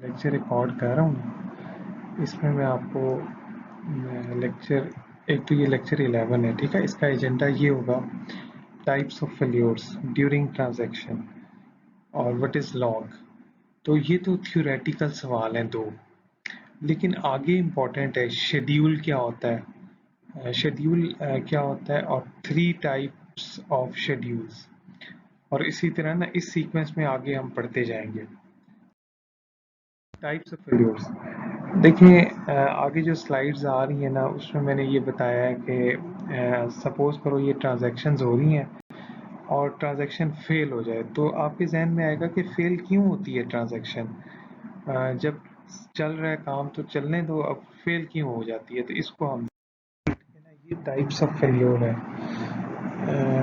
Lecture record कर रहा हूँ। इसमें मैं आपको लेक्चर एक तो ये लेक्चर 11 है, ठीक है। इसका एजेंडा ये होगा types of failures during transaction और व्हाट इज लॉग। तो ये तो थ्योरेटिकल सवाल हैं दो, लेकिन आगे इम्पोर्टेंट है शेड्यूल क्या होता है, शेड्यूल क्या होता है और 3 टाइप्स ऑफ शेड्यूल्स, और इसी तरह ना इस सीक्वेंस में आगे हम पढ़ते जाएंगे। टाइप्स ऑफ फेल्योर्स देखिए, आगे जो स्लाइड्स आ रही हैं ना उसमें मैंने ये बताया है कि सपोज करो ये ट्रांजैक्शंस हो रही हैं और ट्रांजैक्शन फेल हो जाए, तो आपके जहन में आएगा कि फेल क्यों होती है ट्रांजैक्शन। जब चल रहा है काम तो चलने दो, अब फेल क्यों हो जाती है, तो इसको हम ये टाइप्स ऑफ फेल्योर है।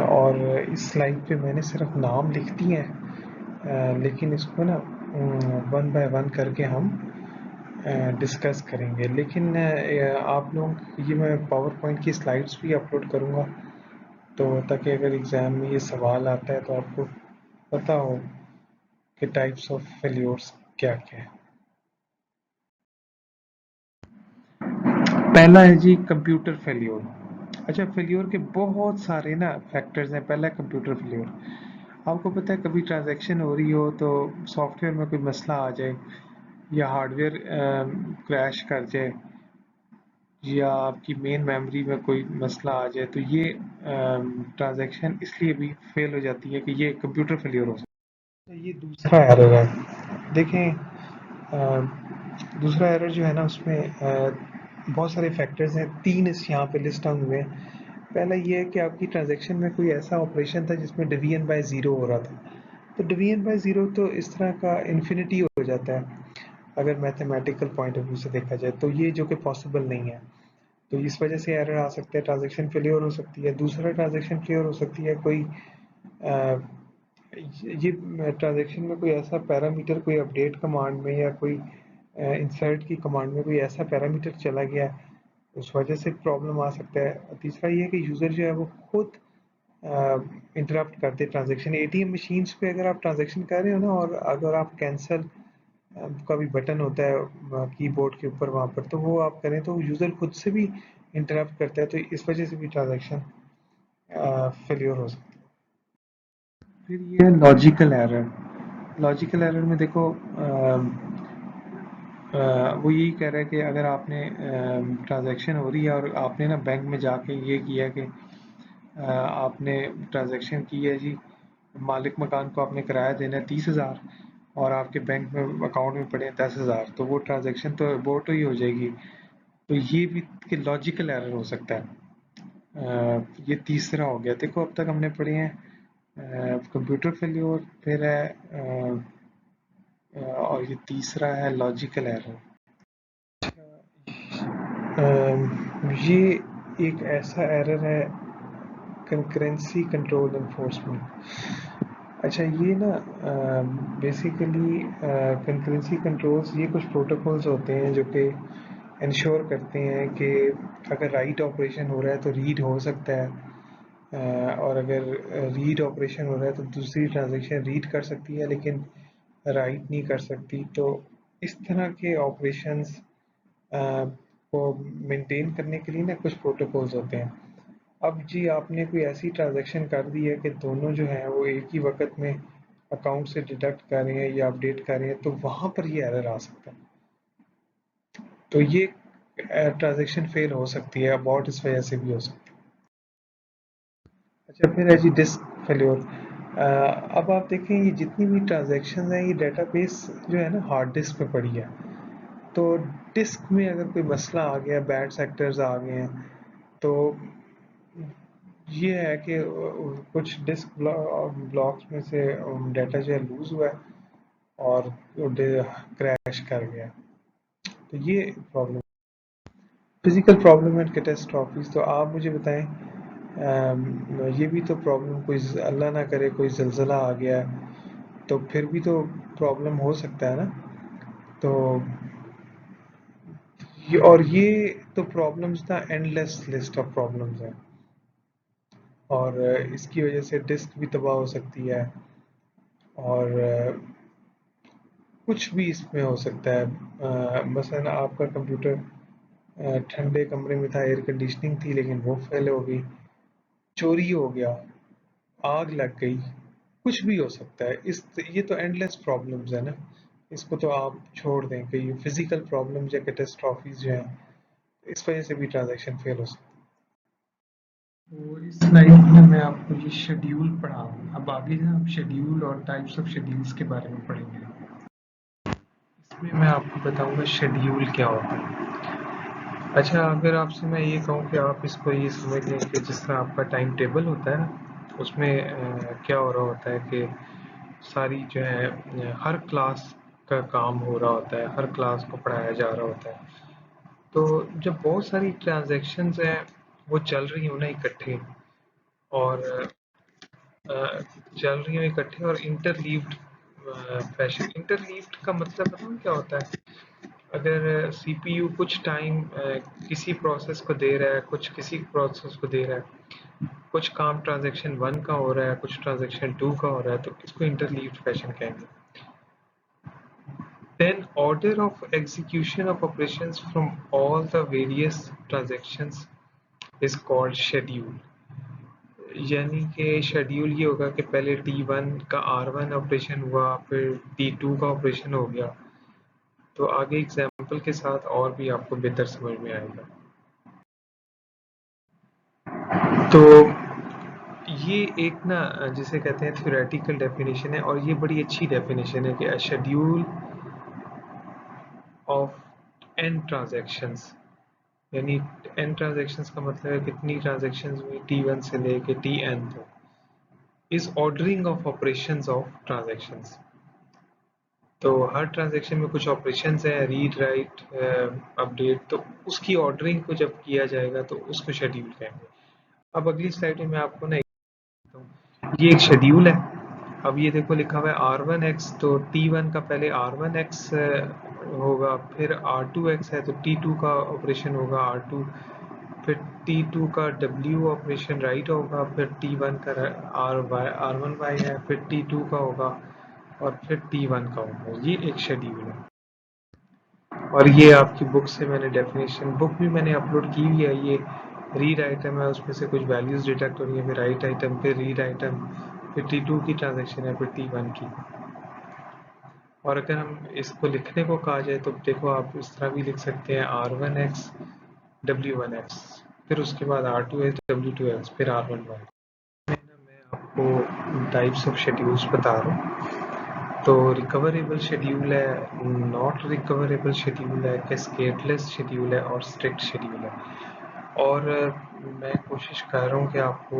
और इस स्लाइड पे मैंने सिर्फ नाम लिख दिए हैं, लेकिन इसको ना वन बाय वन करके हम डिस्कस करेंगे। लेकिन आप लोग ये मैं पावर पॉइंट की स्लाइड्स भी अपलोड करूँगा, तो ताकि अगर एग्ज़ाम में ये सवाल आता है तो आपको पता हो कि टाइप्स ऑफ फेल्योर्स क्या क्या है। पहला है जी कंप्यूटर फेल्योर। अच्छा, फेल्योर के बहुत सारे ना फैक्टर्स हैं। पहला कंप्यूटर फेल्योर, आपको पता है कभी ट्रांजैक्शन हो रही हो तो सॉफ्टवेयर में कोई मसला आ जाए या हार्डवेयर क्रैश कर जाए या आपकी मेन मेमोरी में कोई मसला आ जाए, तो ये ट्रांजैक्शन इसलिए भी फेल हो जाती है कि ये कंप्यूटर फेलियर हो सकता है। तो ये दूसरा एरर है। देखें, दूसरा एरर जो है ना उसमें बहुत सारे फैक्टर्स हैं, 3 इस यहाँ पे लिस्ट डाउन हुए हैं। पहला ये है कि आपकी ट्रांजैक्शन में कोई ऐसा ऑपरेशन था जिसमें डिवीजन बाय ज़ीरो हो रहा था। तो डिवीजन बाय ज़ीरो तो इस तरह का इन्फिनिटी हो जाता है अगर मैथमेटिकल पॉइंट ऑफ व्यू से देखा जाए, तो ये जो कि पॉसिबल नहीं है। तो इस वजह से एरर आ सकता है, ट्रांजैक्शन फेलियर हो सकती है। दूसरा ट्रांजैक्शन फेलियर हो सकती है कोई ये ट्रांजैक्शन में कोई ऐसा पैरामीटर कोई अपडेट कमांड में या कोई इंसर्ट की कमांड में कोई ऐसा पैरामीटर चला गया, उस वजह से प्रॉब्लम आ सकता है। तीसरा ये है कि यूज़र जो है वो खुद इंटरप्ट करते ट्रांजैक्शन। एटीएम मशीन्स पे अगर आप ट्रांजैक्शन कर रहे हो ना और अगर आप कैंसिल का भी बटन होता है कीबोर्ड के ऊपर वहाँ पर, तो वो आप करें तो यूज़र खुद से भी इंटरप्ट करता है, तो इस वजह से भी ट्रांजैक्शन फेलियर हो सकती है। फिर ये है लॉजिकल एरर। लॉजिकल एरर में देखो वो यही कह रहा है कि अगर आपने ट्रांजैक्शन हो रही है और आपने ना बैंक में जाके ये किया कि आपने ट्रांजैक्शन की है जी, मालिक मकान को आपने किराया देना है 30,000 और आपके बैंक में अकाउंट में पड़े हैं 10,000, तो वो ट्रांजैक्शन तो अबॉर्ट ही हो जाएगी। तो ये भी कि लॉजिकल एरर हो सकता है। ये तीसरा हो गया। देखो अब तक हमने पढ़े हैं कंप्यूटर फेल्योर, फिर है और ये तीसरा है लॉजिकल एरर। ये एक ऐसा एरर है कंकरेंसी कंट्रोल एनफोर्समेंट। अच्छा, ये ना बेसिकली कंकरेंसी कंट्रोल्स ये कुछ प्रोटोकॉल्स होते हैं जो कि इंश्योर करते हैं कि अगर राइट ऑपरेशन हो रहा है तो रीड हो सकता है, और अगर रीड ऑपरेशन हो रहा है तो दूसरी ट्रांजैक्शन रीड कर सकती है लेकिन राइट नहीं कर सकती। तो इस तरह के ऑपरेशंस को मेंटेन करने के लिए ना कुछ प्रोटोकॉल्स होते हैं। अब जी आपने कोई ऐसी ट्रांजैक्शन कर दी है कि दोनों जो हैं वो एक ही वक्त में अकाउंट से डिडक्ट कर रहे हैं या अपडेट कर रहे हैं, तो वहाँ पर ये एरर आ सकता है। तो ये ट्रांजैक्शन फेल हो सकती है, अबॉर्ट इस वजह से भी हो सकती है। अच्छा, फिर है जी डिस्क फेल्योर। अब आप देखें ये जितनी भी ट्रांजैक्शन हैं ये डेटाबेस जो है ना हार्ड डिस्क पे पड़ी है। तो डिस्क में अगर कोई मसला आ गया, बैड सेक्टर्स आ गए हैं, तो ये है कि कुछ डिस्क ब्लॉक्स में से डाटा जो है लूज हुआ है और क्रैश कर गया। तो ये प्रॉब्लम, फिजिकल प्रॉब्लम एंड कैटास्ट्रॉफीज। तो आप मुझे बताएं, ये भी तो प्रॉब्लम, कोई अल्लाह ना करे कोई ज़लज़ला आ गया तो फिर भी तो प्रॉब्लम हो सकता है ना। तो ये तो प्रॉब्लम्स ना एंडलेस लिस्ट ऑफ प्रॉब्लम्स हैं, और इसकी वजह से डिस्क भी तबाह हो सकती है और कुछ भी इसमें हो सकता है। मसलन आपका कंप्यूटर ठंडे कमरे में था, एयर कंडीशनिंग थी, लेकिन वो फेल हो गई, चोरी हो गया, आग लग गई, कुछ भी हो सकता है। ये तो एंडलेस प्रॉब्लम्स है ना। इसको तो आप छोड़ दें कि ये फिजिकल प्रॉब्लम्स या कैटेस्ट्रॉफीज जो हैं, इस वजह से भी ट्रांजैक्शन फेल हो सकता है। तो इस स्लाइड में मैं आपको ये शेड्यूल पढ़ा हूँ। अब आगे ना आप शेड्यूल और टाइप्स ऑफ शेड्यूल्स के बारे में पढ़ेंगे। इसमें मैं आपको बताऊंगा शेड्यूल क्या होता है। अच्छा, अगर आपसे मैं ये कहूँ कि आप इसको ये समझ लें कि जिस तरह आपका टाइम टेबल होता है ना, उसमें क्या हो रहा होता है कि सारी जो है हर क्लास का काम हो रहा होता है, हर क्लास को पढ़ाया जा रहा होता है। तो जब बहुत सारी ट्रांजैक्शंस हैं वो चल रही हो ना इकट्ठे, और चल रही हो इकट्ठे और इंटरलीव्ड फैशन। इंटरलीव्ड का मतलब बताऊँ क्या होता है? अगर सीपीयू कुछ टाइम किसी प्रोसेस को दे रहा है, कुछ किसी प्रोसेस को दे रहा है, कुछ काम ट्रांजैक्शन 1 का हो रहा है, कुछ ट्रांजैक्शन 2 का हो रहा है, तो इसको इंटरलीव्ड फैशन कहेंगे। Then order of execution of operations from all the various transactions is called schedule। यानी कि शेड्यूल ये होगा कि पहले T1 का R1 ऑपरेशन हुआ, फिर T2 का ऑपरेशन हो गया। तो आगे एग्जाम्पल के साथ और भी आपको बेहतर समझ में आएगा। तो ये एक ना जिसे कहते हैं थ्योरेटिकल डेफिनेशन है, और ये बड़ी अच्छी डेफिनेशन है कि शेड्यूल ऑफ n ट्रांजैक्शंस, यानी n ट्रांजैक्शंस का मतलब है कितनी ट्रांजैक्शंस हुई T1 से लेके Tn तक, is ordering of operations of transactions. तो हर ट्रांजैक्शन में कुछ ऑपरेशंस है, रीड राइट अपडेट, तो उसकी ऑर्डरिंग को जब किया जाएगा तो उसको शेड्यूल कहेंगे। अब अगली स्लाइड में मैं आपको ना ये एक शेड्यूल है। अब ये देखो लिखा हुआ है R1X, तो T1 का पहले R1X होगा, फिर R2X है तो T2 का ऑपरेशन होगा R2, फिर T2 का W ऑपरेशन राइट होगा, फिर T1 का R1Y है, फिर T2 का होगा, और फिर T1 का होगा। ये एक शेड्यूल है। और ये आपकी बुक से मैंने डेफिनेशन, बुक भी मैंने अपलोड की हुई है। ये रीड आइटम है, उसमें से कुछ वैल्यूज डिटेक्ट हो रही है, फिर राइट आइटम, फिर रीड आइटम, फिर T2 की ट्रांजैक्शन है, फिर T1 की। और अगर हम इसको लिखने को कहा जाए तो देखो आप इस तरह भी लिख सकते हैं R1X W1X, फिर उसके बाद R2X W2X, फिर R1Y। मैं आपको टाइप्स ऑफ शेड्यूल्स बता रहा हूँ। तो रिकवरेबल शेड्यूल है, नॉट रिकवरेबल शेड्यूल है, कैस्केडलेस शेड्यूल है, और स्ट्रिक्ट शेड्यूल है। और मैं कोशिश कर रहा हूँ कि आपको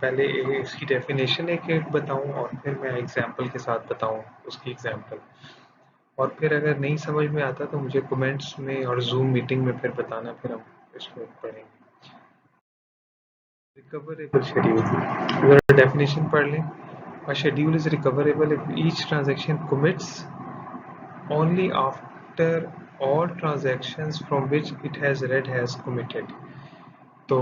पहले इसकी डेफिनेशन एक बताऊँ, और फिर मैं एग्जाम्पल के साथ बताऊँ उसकी एग्जाम्पल। और फिर अगर नहीं समझ में आता तो मुझे कमेंट्स में और जूम मीटिंग में फिर बताना, फिर हम इसको पढ़ेंगे। रिकवरेबल शेड्यूल, अगर डेफिनेशन पढ़ लें, a schedule is recoverable if each transaction commits only after all transactions from which it has read has committed। तो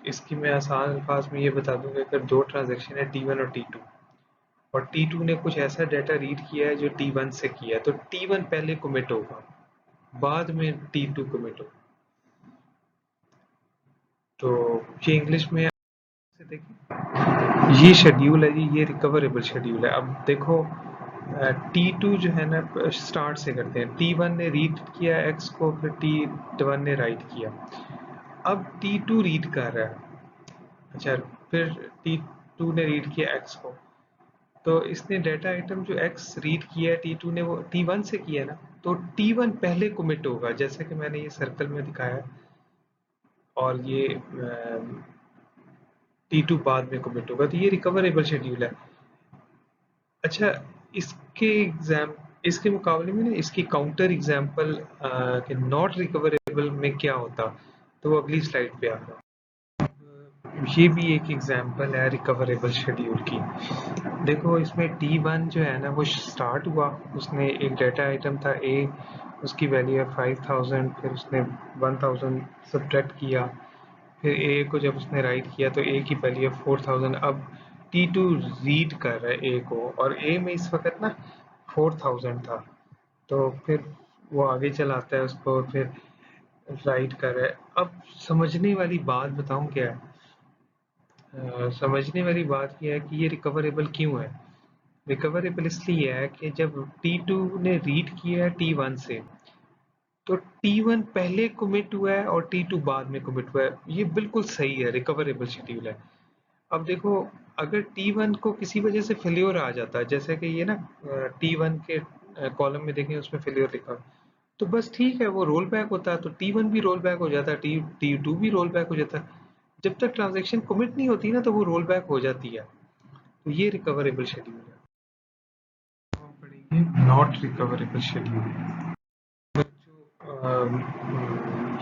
इसकी मैं आसान अल्फाज में ये बता दूंगा, अगर दो ट्रांजैक्शन है T1 और T2, और T2 ने कुछ ऐसा डाटा रीड किया है जो T1 से किया है, तो T1 पहले कमिट होगा, बाद में T2 कमिट होगा। तो ये इंग्लिश में से देखिए, ये शेड्यूल है जी, ये रिकवरेबल शेड्यूल है। अब देखो T2 जो है ना, स्टार्ट से करते हैं, T1 ने रीड किया X को, फिर T1 ने राइट किया। अब T2 रीड कर रहा है, अच्छा, फिर T2 ने रीड किया X को, तो इसने डाटा आइटम जो X रीड किया है T2 ने, वो T1 से किया है ना, तो T1 पहले कमिट होगा, जैसे कि मैंने ये सर्कल में दिखाया है, और ये T2 बाद में कमिट होगा, तो ये रिकवरेबल शेड्यूल है। अच्छा, इसके मुकाबले में ना इसकी काउंटर एग्जांपल कि नॉट रिकवरेबल में क्या होता, तो वो अगली स्लाइड पे आ रहा है। ये भी एक एग्जांपल है रिकवरेबल शेड्यूल की। देखो इसमें T1 जो है ना, वो स्टार्ट हुआ, उसने एक डाटा आइटम था A, उसकी वैल्यू है 5000, फिर उसने 1000 सब्ट्रैक्ट किया, फिर A को जब उसने राइट किया तो A की वैल्यू है 4000। अब T2 रीड कर रहा है A को, और A में इस वक्त ना 4000 था, तो फिर वो आगे चलाता है उसको, फिर राइट कर रहा है। अब समझने वाली बात बताऊं क्या है? समझने वाली बात यह है कि ये रिकवरेबल क्यों है। रिकवरेबल इसलिए है कि जब T2 ने रीड किया है T1 से, तो T1 पहले कमिट हुआ है और T2 बाद में कमिट हुआ है। ये बिल्कुल सही है, रिकवरेबल शेड्यूल है। अब देखो, अगर T1 को किसी वजह से फेल्योर आ जाता है, जैसे कि ये ना T1 के कॉलम में देखें, उसमें फेल्योर लिखा है, तो बस ठीक है, वो रोल बैक होता है, तो T1 भी रोल बैक हो जाता है, T2 भी रोल बैक हो जाता है। जब तक ट्रांजैक्शन कमिट नहीं होती ना, तो वो रोल बैक हो जाती है। तो ये रिकवरेबल शेड्यूल है। हम पढ़ेंगे नॉट रिकवरेबल शेड्यूल।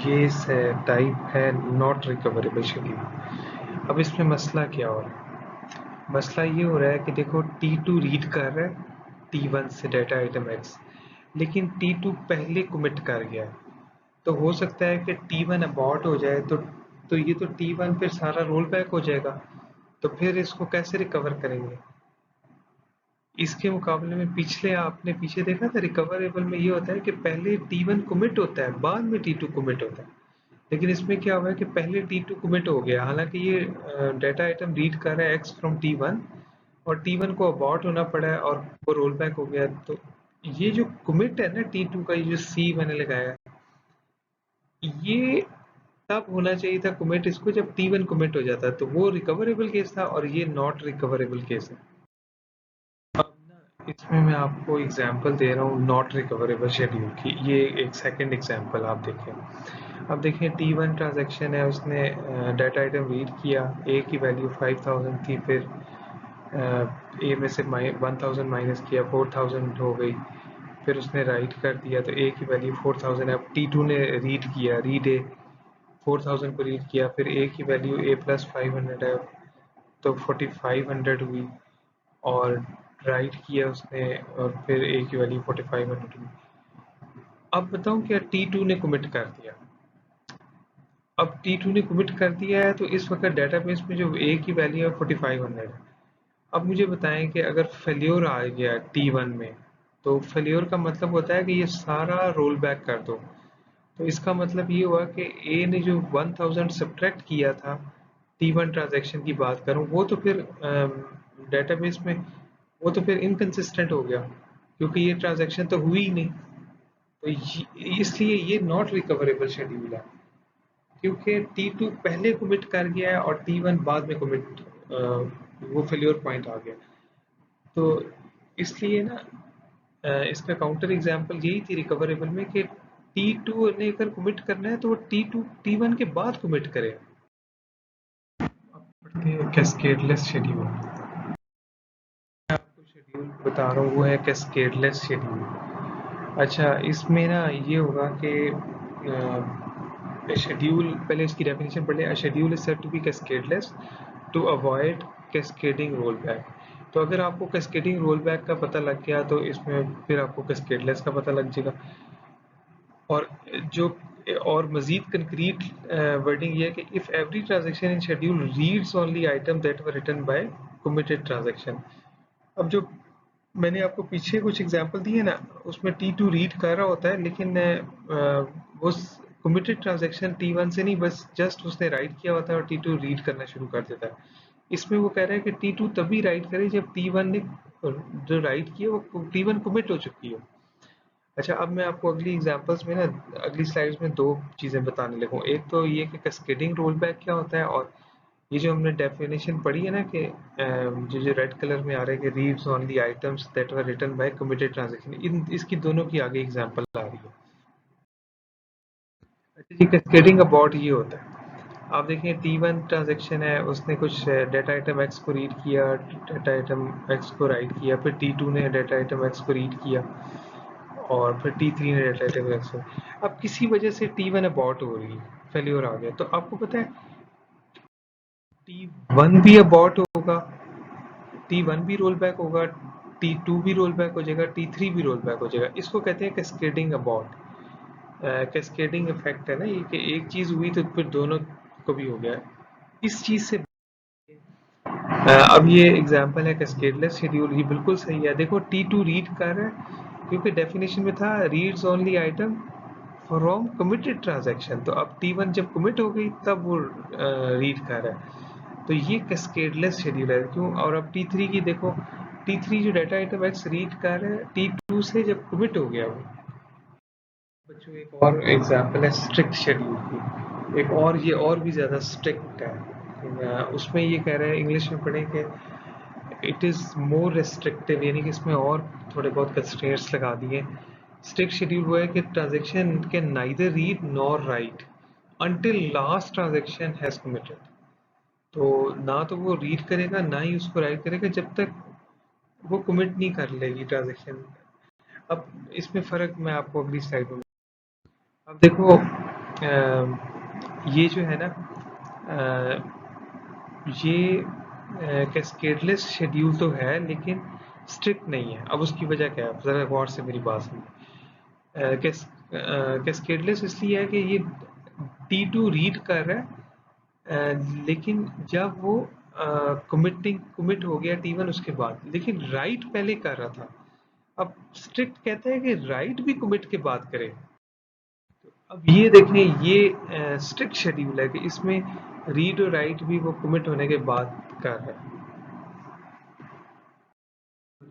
ये टाइप है नॉट रिकवरेबल शेड्यूल। अब इसमें मसला क्या हो रहा है? मसला ये हो रहा है कि देखो, T2 रीड कर रहा है T1 से डाटा आइटम X, लेकिन T2 पहले कमिट कर गया है। तो हो सकता है कि T1 अबॉर्ट हो जाए, तो ये तो T1 फिर सारा रोल बैक हो जाएगा। तो फिर इसको कैसे रिकवर करेंगे? इसके मुकाबले में पिछले, आपने पीछे देखा था, रिकवरेबल में ये होता है कि पहले T1 कमिट होता है, बाद में T2 कमिट होता है। लेकिन इसमें क्या हुआ है कि पहले T2 कमिट हो गया, हालांकि ये डाटा आइटम रीड कर रहा है X फ्रॉम T1, और T1 को अबॉर्ट होना पड़ा है और वो रोल बैक हो गया। तो ये जो कमिट है ना T2 का, ये जो C मैंने लगाया है, ये तब होना चाहिए था कमिट इसको जब T1 कमिट हो जाता, तो वो रिकवरेबल केस था, और ये नॉट रिकवरेबल केस है। अब ना, इसमें मैं आपको एग्जांपल दे रहा हूँ नॉट रिकवरेबल शेड्यूल की। ये एक सेकंड एग्जांपल आप देखें। अब देखिए, T1 ट्रांजैक्शन है, उसने डाटा आइटम रीड किया, ए की वैल्यू 5000 थी, फिर ए में से 1000 माइनस किया, 4000 हो गई, फिर उसने राइट कर दिया, तो ए की वैल्यू 4000 है। अब T2 ने रीड किया, रीड ए 4000 को रीड किया, फिर ए की वैल्यू ए प्लस 500 है, तो 4500 हुई, और राइट किया उसने, और फिर ए की वैल्यू 4500 हुई। अब बताऊं क्या, T2 ने कमिट कर दिया। अब T2 ने कमिट कर दिया है, तो इस वक्त डेटाबेस में जो ए की वैल्यू है 4500 है। अब मुझे बताएं कि अगर फेल्योर आ गया T1 में, तो फेल्योर का मतलब होता है कि ये सारा रोल बैक कर दो। तो इसका मतलब ये हुआ कि ए ने जो 1000 सब्ट्रैक्ट किया था, T1 ट्रांजैक्शन की बात करूं, वो तो फिर डेटाबेस में, वो तो फिर इनकंसिस्टेंट हो गया, क्योंकि ये ट्रांजैक्शन तो हुई ही नहीं। तो इसलिए ये नॉट रिकवरेबल शेड्यूल है, क्योंकि T2 पहले कमिट कर गया है और T1 बाद में कमिट, वो फेल्योर पॉइंट आ गया। तो इसलिए ना, इसका काउंटर एग्जांपल यही थी रिकवरेबल में, कि T2 ने अगर कमिट करना है तो वो T2 T1 के बाद कमिट करे। अब पढ़ते हैं कैस्केडलेस शेड्यूल। मैं आपको शेड्यूल बता रहा हूँ, वो है कैस्केडलेस शेड्यूल। अच्छा, इसमें ना ये होगा कि शेड्यूल, पहले इसकी डेफिनेशन पढ़ लें। Schedule is said to be cascadeless to avoid cascading roll back. तो अगर आपको कैस्केडिंग रोल बैक का पता लग गया, तो इसमें फिर आपको कैस्केडलेस का पता लग जाएगा। और जो और मजीद कंक्रीट वर्डिंग ये है कि if every transaction in schedule reads only item that were written by committed transaction. अब जो मैंने आपको पीछे कुछ एग्जांपल दिए ना, उसमें T2 रीड कर रहा होता है, लेकिन वो कमिटेड ट्रांजैक्शन T1 से नहीं, बस जस्ट उसने राइट किया होता है और T2 रीड करना शुरू कर देता है। इसमें वो कह रहा है कि T2 तभी राइट करे जब T1 ने जो राइट किया वो T1 कमिट हो चुकी हो। अच्छा, अब मैं आपको अगली एग्जांपल्स में ना, अगली स्लाइड्स में दो चीजें बताने लगूँ। एक तो ये कि कैस्केडिंग रोल बैक क्या होता है, और ये जो हमने डेफिनेशन पढ़ी है ना कि जो रेड कलर में आ रहा है कि reads only items that were written by committed transaction, इन इसकी दोनों की आगे एग्जांपल आ रही है। अच्छा जी, कैस्केडिंग अबाउट ये होता है, आप देखें T1 ट्रांजैक्शन है, उसने कुछ डाटा आइटम X को रीड किया, डाटा आइटम X को राइट किया, फिर T2 ने डाटा आइटम X को रीड किया, और फिर T3 ने डाटा आइटम X को। अब किसी वजह से T1 अबॉर्ट हो रही है, फेल्योर आ गया, तो आपको पता है T1 भी अबॉर्ट होगा, T1 भी रोल बैक होगा, T2 भी रोल बैक हो जाएगा, T3 भी रोल बैक हो जाएगा। इसको कहते हैं कैस्केडिंग अबॉर्ट। कैस्केडिंग इफेक्ट है ना ये, कि एक चीज हुई तो फिर दोनों को भी हो गया। इस चीज से अब ये एग्जांपल है कैस्केडलेस शेड्यूल, ये बिल्कुल सही है। देखो T2 रीड कर रहा है क्योंकि डेफिनेशन में था reads only item from committed transaction, तो अब T1 जब कमिट हो गई तब वो रीड कर रहा है, तो ये कैस्केडलेस शेड्यूल है। क्यों? और अब T3 की देखो, T3 जो डाटा आइटम X रीड कर रहा है T2 से जब कमिट हो गया वो। बच्चों एक और एग्जांपल है स्ट्रिक्ट शेड्यूल की, एक और, ये और भी ज़्यादा स्ट्रिक्ट है। उसमें ये कह रहे हैं, इंग्लिश में पढ़ें कि इट इज़ मोर रेस्ट्रिक्टिव, यानी कि इसमें और थोड़े बहुत कंस्ट्रेंट्स लगा दिए। स्ट्रिक्ट शेड्यूल वो है कि transaction can neither read nor right until last transaction has committed, तो ना तो वो रीड करेगा ना ही उसको राइट करेगा जब तक वो कमिट नहीं कर लेगी ट्रांजैक्शन। अब इसमें फ़र्क मैं आपको अगली स्लाइड में, अब देखो ये जो है ना, ये कैस्केडलेस शेड्यूल तो है लेकिन स्ट्रिक्ट नहीं है। अब उसकी वजह क्या है, ज़रा गौर से मेरी बात सुनिए। कैस्केडलेस इसलिए है कि ये T2 रीड कर रहा है, लेकिन जब वो कमिट हो गया T1 उसके बाद, लेकिन राइट पहले कर रहा था। अब स्ट्रिक्ट कहता है कि राइट भी कमिट के बाद करे। अब ये देखें, ये स्ट्रिक्ट शेड्यूल है कि इसमें रीड और राइट भी वो कमिट होने के बाद कर रहा है।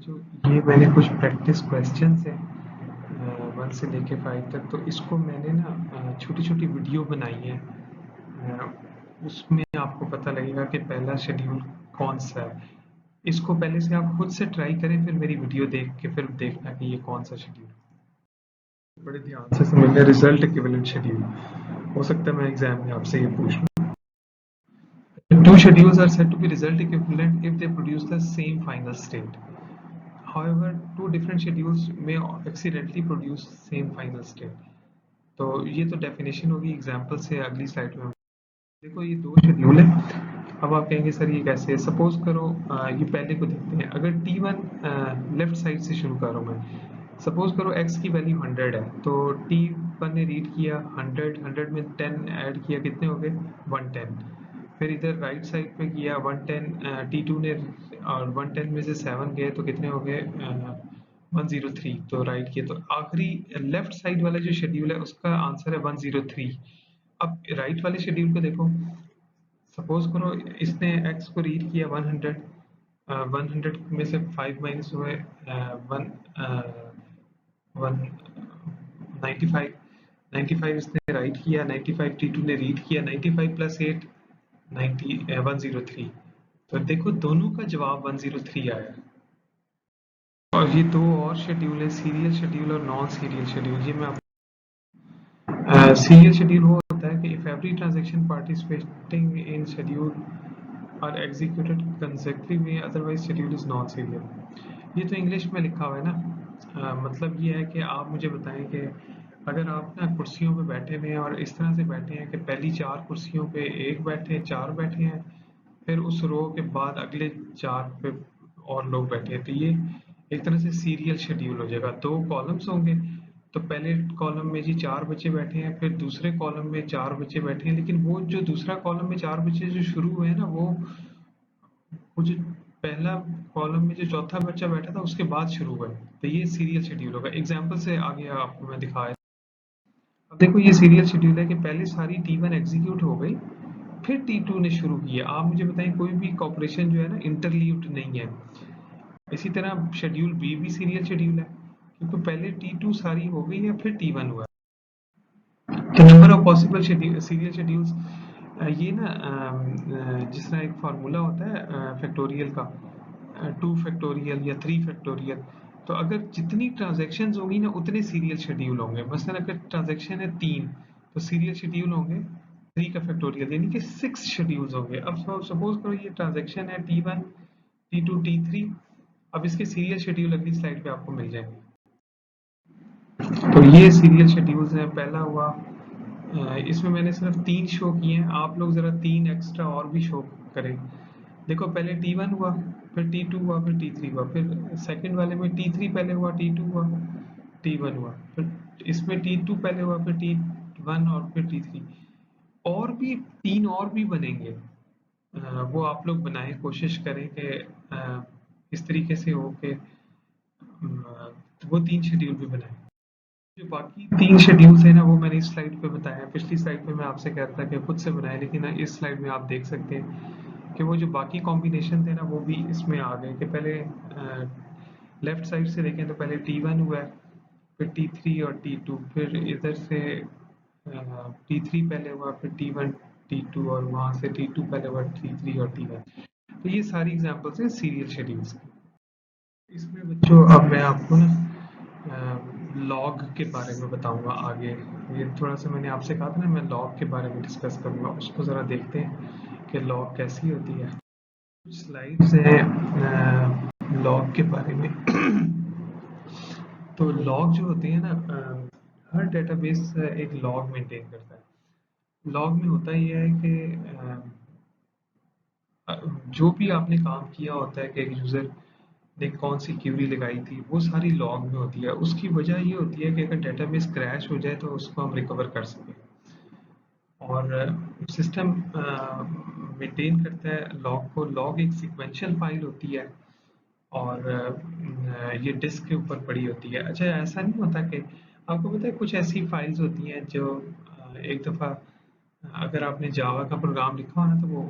जो ये मैंने कुछ प्रैक्टिस क्वेश्चंस है 1 से लेके 5 तक, तो इसको मैंने ना छोटी छोटी वीडियो बनाई है, उसमें आपको पता लगेगा कि पहला शेड्यूल कौन सा है। इसको पहले से आप खुद से ट्राई करें, फिर मेरी वीडियो देख के फिर देखना कि ये कौन सा शेड्यूल है। बड़े ध्यान से समझना, रिजल्ट इक्विवेलेंट शेड्यूल, हो सकता है मैं एग्जाम में आपसे ये पूछ लूं। Two schedules are said to be result equivalent if they produce the same final state. However, two different schedules may accidentally produce same final state. तो ये तो डेफिनेशन होगी, एग्जांपल से अगली स्लाइड में। देखो ये दो शेड्यूल है। अब आप कहेंगे सर ये कैसे है? सपोज करो ये पहले को देखते हैं। अगर T1 लेफ्ट साइड से शुरू करो मैं, सपोज करो x की वैल्यू 100 है, तो T1 ने रीड किया 100 में 10 ऐड किया, कितने हो गए? 110। फिर इधर राइट साइड पे किया 110, T2 ने, और 110 में से 7 गए तो कितने हो गए? 103, तो राइट किया, तो आखिरी लेफ्ट साइड वाला जो शेड्यूल है उसका आंसर है 103। अब राइट वाले शेड्यूल को देखो, सपोज करो इसने x को रीड किया 100, 100 में से 5 माइनस हुए 195, 95 इसने राइट किया, 95 T2 ने रीड किया, 95 प्लस 8 90 103, तो देखो दोनों का जवाब 103 आया। और ये दो और शेड्यूल है, सीरियल शेड्यूल और नॉन सीरियल शेड्यूल। ये मैं सीरियल शेड्यूल वो होता है कि if every transaction participating in schedule are executed consecutively, otherwise schedule is non serial. ये तो इंग्लिश में लिखा हुआ है ना, मतलब ये है कि आप मुझे बताएं कि अगर आप ना कुर्सियों पे बैठे हुए हैं और इस तरह से बैठे हैं कि पहली 4 कुर्सियों पे एक बैठे, 4 बैठे हैं, फिर उस रो के बाद अगले 4 पे और लोग बैठे हैं, तो ये एक तरह से सीरियल शेड्यूल हो जाएगा। 2 कॉलम्स होंगे, तो पहले कॉलम में जी 4 बच्चे बैठे हैं, फिर दूसरे कॉलम में 4 बच्चे बैठे हैं, लेकिन वो जो दूसरा कॉलम में 4 बच्चे जो शुरू हुए हैं ना, वो जो पहला कॉलम में जो चौथा बच्चा बैठा था उसके बाद शुरू हुआ है, तो ये सीरियल शेड्यूल होगा। एग्जाम्पल से आगे आपको मैं दिखाया। अब देखो ये सीरियल शेड्यूल है कि पहले सारी T1 एग्जीक्यूट हो गई, फिर T2 ने शुरू किया। आप मुझे बताएं, कोई भी ऑपरेशन जो है ना इंटरलीव्ड नहीं है। इसी तरह शेड्यूल बी भी सीरियल शेड्यूल है, क्योंकि पहले T2 सारी हो गई है फिर T1 हुआ। तो number of possible serial schedules, ये ना जिस तरह एक फार्मूला होता है फैक्टोरियल का, 2 फैक्टोरियल या 3 फैक्टोरियल, तो अगर जितनी ट्रांजैक्शंस होंगी ना उतने सीरियल शेड्यूल होंगे। मसलन अगर ट्रांजैक्शन है 3, तो सीरियल शेड्यूल होंगे 3 का फैक्टोरियल, यानी कि 6 शेड्यूल्स होंगे। अब सपोज करो ये ट्रांजैक्शन है T1 T2 T3, अब इसके सीरियल शेड्यूल अगली स्लाइड पे आपको मिल जाएंगे। तो ये सीरियल शेड्यूल्स हैं। पहला हुआ, इसमें मैंने सिर्फ 3 शो किए हैं, आप लोग ज़रा 3 एक्स्ट्रा और भी शो करें। देखो पहले T1 हुआ, फिर T2 हुआ, फिर T3 हुआ, फिर सेकंड वाले में T3 पहले हुआ, T2 हुआ, T1 हुआ, फिर इसमें T2 पहले हुआ, फिर T1 और फिर T3, और भी 3 और भी बनेंगे। वो आप लोग बनाएं, कोशिश करें कि इस तरीके से हो कि वो 3 शेड्यूल भी बनाएं। जो बाकी 3 शेड्यूल्स हैं ना, वो मैंने इस स्लाइड पे बताया। पिछली स्लाइड पे मैं आपसे कह रहा था कि खुद से बनाएं, लेकिन इस स्लाइड में आप देख सकते हैं कि वो जो बाकी कॉम्बिनेशन थे ना, वो भी इसमें आ गए। कि पहले लेफ्ट साइड से देखें तो पहले T1 हुआ है, फिर T3 और T2, फिर इधर से T3 पहले हुआ, फिर T1 T2, और वहां से T2 पहले हुआ, T3 और T1। तो ये सारी एग्जांपल्स हैं सीरियल शेड्यूल्स की। इसमें बच्चों अब मैं आपको ना लॉग के बारे में बताऊंगा आगे। ये थोड़ा सा मैंने आपसे कहा था ना, मैं लॉग के बारे में डिस्कस करूंगा, उसको ज़रा देखते हैं कि लॉग कैसी होती है। कुछ स्लाइड्स हैं लॉग के बारे में। तो लॉग जो होते हैं ना, हर डेटाबेस एक लॉग मेंटेन करता है। लॉग में होता ये है कि जो भी आपने काम किया होता है कि एक यूज़र ने कौन सी क्यूरी लगाई थी, वो सारी लॉग में होती है। उसकी वजह ये होती है कि अगर डेटाबेस क्रैश हो जाए तो उसको हम रिकवर कर सकें। और सिस्टम मेंटेन करता है लॉग को। लॉग एक सीक्वेंशियल फाइल होती है, और ये डिस्क के ऊपर पड़ी होती है। अच्छा, ऐसा नहीं होता कि आपको पता है कुछ ऐसी फाइल्स होती हैं जो एक दफ़ा अगर आपने जावा का प्रोग्राम लिखा हो ना, तो वो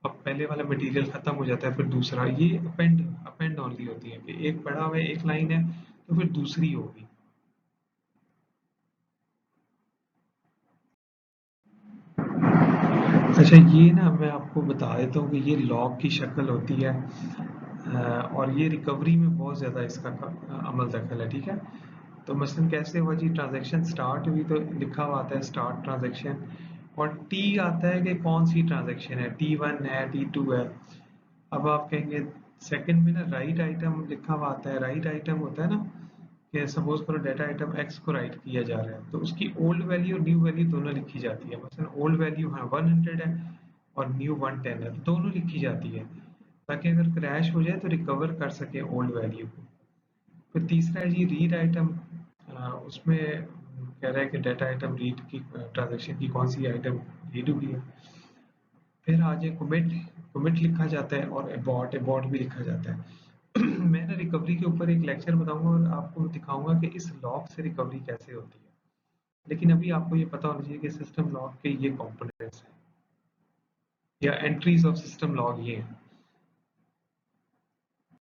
अब पहले वाला मटेरियल खत्म हो जाता है, फिर दूसरा, ये अपेंड अपेंड ओनली होती है कि एक पढ़ा हुआ है, एक लाइन है, तो फिर दूसरी होगी। अच्छा, ये ना मैं आपको बता देता हूँ कि ये लॉग की शक्ल होती है, और ये रिकवरी में बहुत ज़्यादा इसका अमल दखल है, ठीक है। तो मसलन कैसे हुआ जी, ट्रांजैक्शन स्टार्ट हुई तो लिखा हुआ आता है स्टार्ट ट्रांजैक्शन, और टी आता है कि कौन सी ट्रांजैक्शन है, T1 है, T2 है। अब आप कहेंगे सेकंड में ना राइट आइटम लिखा हुआ आता है। राइट आइटम होता है ना कि सपोज करो डाटा आइटम एक्स को राइट किया जा रहा है, तो उसकी ओल्ड वैल्यू और न्यू वैल्यू दोनों लिखी जाती है। मसलन ओल्ड वैल्यू है 100 है, और न्यू 110 है, तो दोनों लिखी जाती है, ताकि अगर क्रैश हो जाए तो रिकवर कर सके ओल्ड वैल्यू को। फिर तीसरा है जी रीड आइटम। उसमें कह रहा है कि डाटा आइटम रीड की ट्रांजेक्शन की कौन सी आइटम रीड हुई है। फिर आ जाए कमिट। कमिट लिखा जाता है, और अबॉर्ट अबॉर्ट भी लिखा जाता है। मैं ना रिकवरी के ऊपर एक लेक्चर बताऊंगा और आपको दिखाऊंगा कि इस लॉग से रिकवरी कैसे होती है। लेकिन अभी आपको ये पता होना चाहिए कि सिस्टम लॉग के ये कंपोनेंट्स हैं, या एंट्रीज ऑफ सिस्टम लॉग ये हैं।